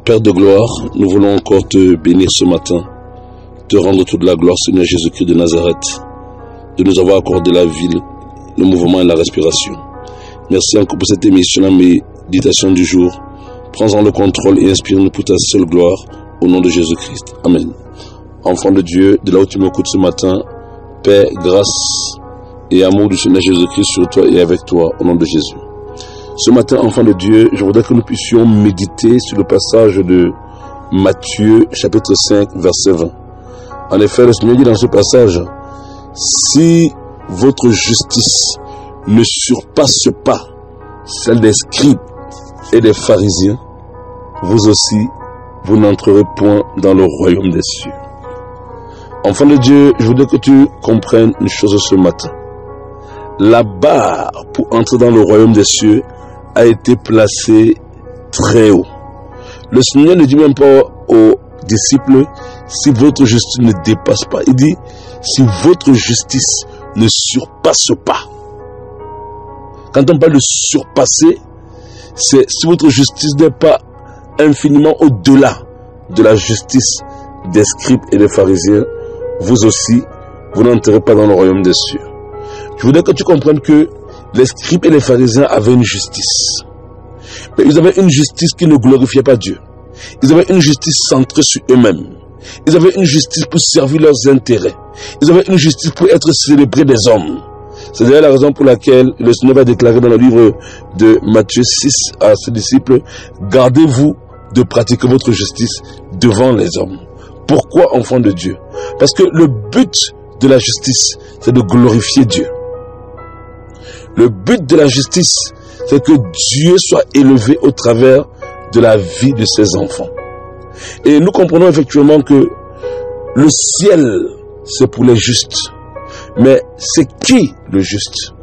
Père de gloire, nous voulons encore te bénir ce matin, te rendre toute la gloire, Seigneur Jésus-Christ de Nazareth, de nous avoir accordé la vie, le mouvement et la respiration. Merci encore pour cette émission, la méditation du jour. Prends-en le contrôle et inspire-nous pour ta seule gloire, au nom de Jésus-Christ. Amen. Enfant de Dieu, de là où tu m'écoutes ce matin, paix, grâce et amour du Seigneur Jésus-Christ sur toi et avec toi, au nom de Jésus. Ce matin, enfant de Dieu, je voudrais que nous puissions méditer sur le passage de Matthieu, chapitre 5, verset 20. En effet, le Seigneur dit dans ce passage, « Si votre justice ne surpasse pas celle des scribes et des pharisiens, vous aussi, vous n'entrerez point dans le royaume des cieux. » Enfant de Dieu, je voudrais que tu comprennes une chose ce matin. La barre pour entrer dans le royaume des cieux a été placé très haut. Le Seigneur ne dit même pas aux disciples si votre justice ne dépasse pas. Il dit si votre justice ne surpasse pas. Quand on parle de surpasser, c'est si votre justice n'est pas infiniment au-delà de la justice des scribes et des pharisiens, vous aussi, vous n'entrez pas dans le royaume des cieux. Je voudrais que tu comprennes que les scribes et les pharisiens avaient une justice. Mais ils avaient une justice qui ne glorifiait pas Dieu. Ils avaient une justice centrée sur eux-mêmes. Ils avaient une justice pour servir leurs intérêts. Ils avaient une justice pour être célébrés des hommes. C'est d'ailleurs la raison pour laquelle le Seigneur va déclarer dans le livre de Matthieu 6 à ses disciples, « Gardez-vous de pratiquer votre justice devant les hommes. » Pourquoi, enfants de Dieu? Parce que le but de la justice, c'est de glorifier Dieu. Le but de la justice, c'est que Dieu soit élevé au travers de la vie de ses enfants. Et nous comprenons effectivement que le ciel, c'est pour les justes. Mais c'est qui le juste?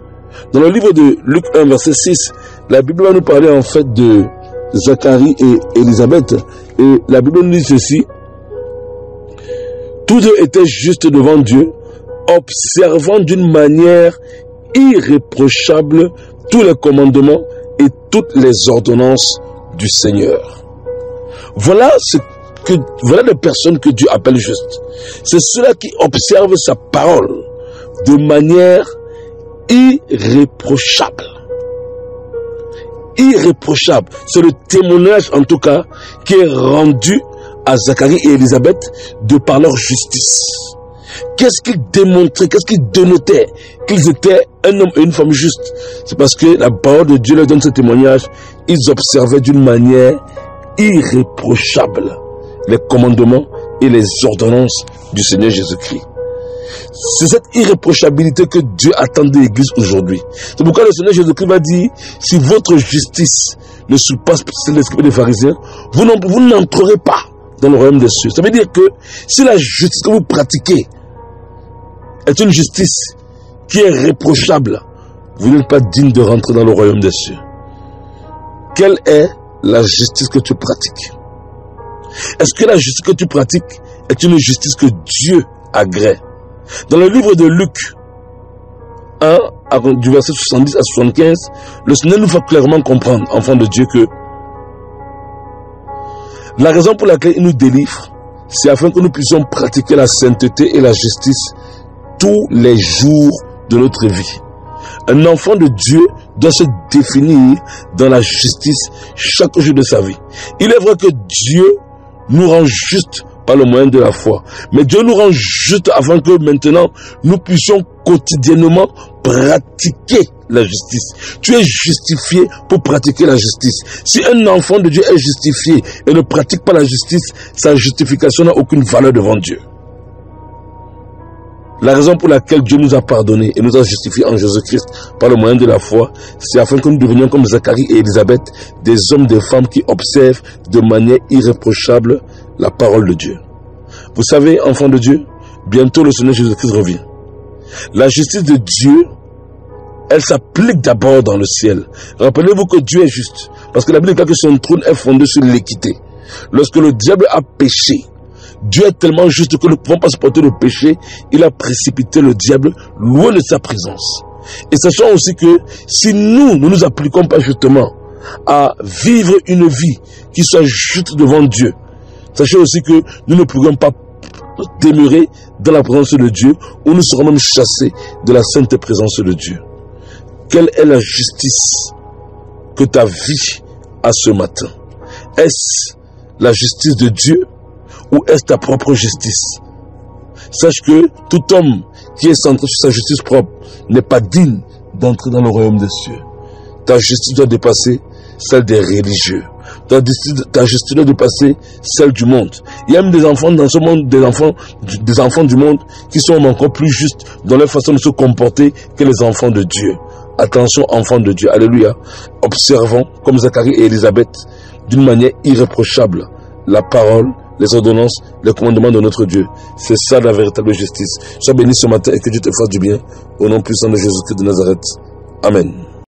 Dans le livre de Luc 1, verset 6, la Bible va nous parler en fait de Zacharie et Élisabeth. Et la Bible nous dit ceci. Tous deux étaient justes devant Dieu, observant d'une manière irréprochable tous les commandements et toutes les ordonnances du Seigneur. Voilà les personnes que Dieu appelle justes. C'est ceux-là qui observent sa parole de manière irréprochable. Irréprochable. C'est le témoignage en tout cas qui est rendu à Zacharie et Élisabeth de par leur justice. Qu'est-ce qu'ils démontraient, qu'est-ce qu'ils dénotaient qu'ils étaient un homme et une femme justes? C'est parce que la parole de Dieu leur donne ce témoignage. Ils observaient d'une manière irréprochable les commandements et les ordonnances du Seigneur Jésus-Christ. C'est cette irréprochabilité que Dieu attend de l'Église aujourd'hui. C'est pourquoi le Seigneur Jésus-Christ va dire, si votre justice ne surpasse celle des scribes et des pharisiens, vous n'entrerez pas dans le royaume des cieux. Ça veut dire que si la justice que vous pratiquez est une justice qui est réprochable, vous n'êtes pas digne de rentrer dans le royaume des cieux. Quelle est la justice que tu pratiques? Est-ce que la justice que tu pratiques est une justice que Dieu agrée? Dans le livre de Luc 1, du verset 70 à 75, le Seigneur nous fait clairement comprendre, enfants de Dieu, que la raison pour laquelle il nous délivre, c'est afin que nous puissions pratiquer la sainteté et la justice tous les jours de notre vie. Un enfant de Dieu doit se définir dans la justice chaque jour de sa vie. Il est vrai que Dieu nous rend justes par le moyen de la foi. Mais Dieu nous rend justes afin que maintenant nous puissions quotidiennement pratiquer la justice. Tu es justifié pour pratiquer la justice. Si un enfant de Dieu est justifié et ne pratique pas la justice, sa justification n'a aucune valeur devant Dieu. La raison pour laquelle Dieu nous a pardonné et nous a justifiés en Jésus-Christ par le moyen de la foi, c'est afin que nous devenions comme Zacharie et Élisabeth, des hommes et des femmes qui observent de manière irréprochable la parole de Dieu. Vous savez, enfants de Dieu, bientôt le Seigneur Jésus-Christ revient. La justice de Dieu, elle s'applique d'abord dans le ciel. Rappelez-vous que Dieu est juste, parce que la Bible dit que son trône est fondé sur l'équité. Lorsque le diable a péché, Dieu est tellement juste que nous ne pouvons pas supporter le péché. Il a précipité le diable loin de sa présence. Et sachant aussi que si nous ne nous appliquons pas justement à vivre une vie qui soit juste devant Dieu. Sachez aussi que nous ne pourrons pas demeurer dans la présence de Dieu, ou nous serons même chassés de la sainte présence de Dieu. Quelle est la justice que ta vie a ce matin? Est-ce la justice de Dieu ou est-ce ta propre justice? Sache que tout homme qui est centré sur sa justice propre n'est pas digne d'entrer dans le royaume des cieux. Ta justice doit dépasser celle des religieux. Ta justice doit dépasser celle du monde. Il y a même des enfants dans ce monde, des enfants du monde qui sont encore plus justes dans leur façon de se comporter que les enfants de Dieu. Attention, enfants de Dieu. Alléluia. Observons, comme Zacharie et Élisabeth, d'une manière irréprochable, la parole, les ordonnances, les commandements de notre Dieu. C'est ça la véritable justice. Sois béni ce matin et que Dieu te fasse du bien. Au nom puissant de Jésus-Christ de Nazareth. Amen.